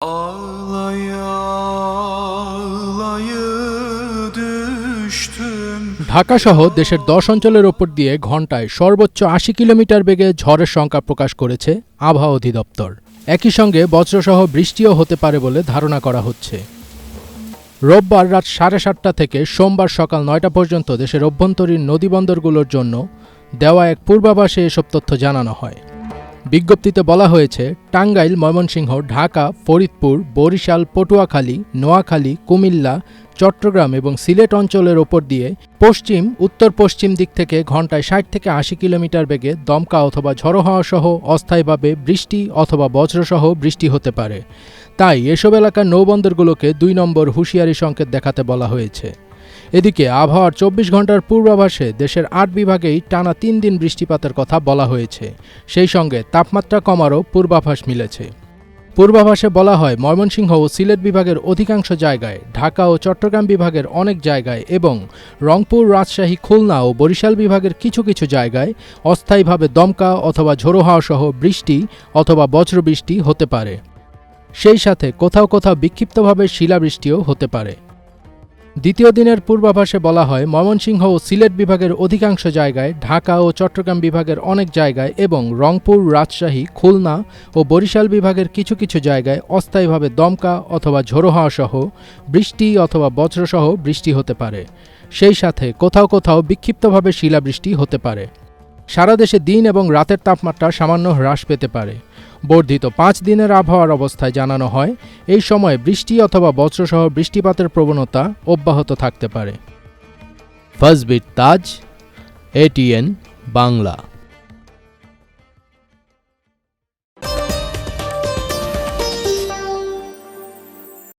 Ağlaya ağlaya düştüm। Dhaka সহ দেশের 10 অঞ্চলের ওপর দিয়ে ঘণ্টায় সর্বোচ্চ 80 কিলোমিটার বেগে ঝড়ের সংখ্যা প্রকাশ করেছে আবহাওয়া অধিদপ্তর। একই সঙ্গে বজ্রসহ বৃষ্টিও হতে পারে বলে ধারণা করা হচ্ছে। রোববার রাত 7:30টা থেকে সোমবার সকাল 9টা পর্যন্ত দেশের অভ্যন্তরীণ নদীবন্দরগুলোর জন্য দেওয়া এক পূর্বাভাসে এসব তথ্য জানানো হয়। বিজ্ঞপ্তিতে বলা হয়েছে, টাঙ্গাইল, ময়মনসিংহ, ঢাকা, ফরিদপুর, বরিশাল, পটুয়াখালী, নোয়াখালী, কুমিল্লা, চট্টগ্রাম এবং সিলেট অঞ্চলের ওপর দিয়ে পশ্চিম উত্তর পশ্চিম দিক থেকে ঘণ্টায় 60 থেকে 80 কিলোমিটার বেগে দমকা অথবা ঝড়ো হাওয়া সহ অস্থায়ীভাবে বৃষ্টি অথবা বজ্রসহ বৃষ্টি হতে পারে। তাই এসব এলাকার নৌবন্দরগুলোকে 2 নম্বর হুঁশিয়ারি সংকেত দেখাতে বলা হয়েছে। এদিকে আবহাওয়ার 24 ঘন্টার পূর্বাভাসে দেশের 8 বিভাগেই টানা 3 দিন বৃষ্টিপাতের কথা বলা হয়েছে। সেই সঙ্গে তাপমাত্রা কমারও পূর্বাভাস মিলেছে। পূর্বাভাসে বলা হয়, ময়মনসিংহ ও সিলেট বিভাগের অধিকাংশ জায়গায়, ঢাকা ও চট্টগ্রাম বিভাগের অনেক জায়গায় এবং রংপুর, রাজশাহী, খুলনা ও বরিশাল বিভাগের কিছু কিছু জায়গায় অস্থায়ীভাবে দমকা অথবা ঝোড়ো হাওয়া সহ বৃষ্টি অথবা বজ্রবৃষ্টি হতে পারে। সেই সাথে কোথাও কোথাও বিক্ষিপ্তভাবে শিলাবৃষ্টিও হতে পারে। দ্বিতীয় দিনের পূর্বাভাসে বলা হয়, ময়মনসিংহ ও সিলেট বিভাগের অধিকাংশ জায়গায়, ঢাকা ও চট্টগ্রাম বিভাগের অনেক জায়গায় এবং রংপুর, রাজশাহী, খুলনা ও বরিশাল বিভাগের কিছু কিছু জায়গায় অস্থায়ীভাবে দমকা অথবা ঝোড়ো হাওয়া সহ বৃষ্টি অথবা বজ্রসহ বৃষ্টি হতে পারে। সেই সাথে কোথাও কোথাও বিক্ষিপ্তভাবে শিলাবৃষ্টি হতে পারে। সারা দেশে দিন এবং রাতের তাপমাত্রা সামান্য হ্রাস পেতে পারে। বর্ধিত 5 দিনের আবহাওয়ার অবস্থায় জানানো হয়, এই সময় বৃষ্টি অথবা বজ্রসহ বৃষ্টিপাতের প্রবণতা অব্যাহত থাকতে পারে। ফাজবির তাজ, ATN বাংলা।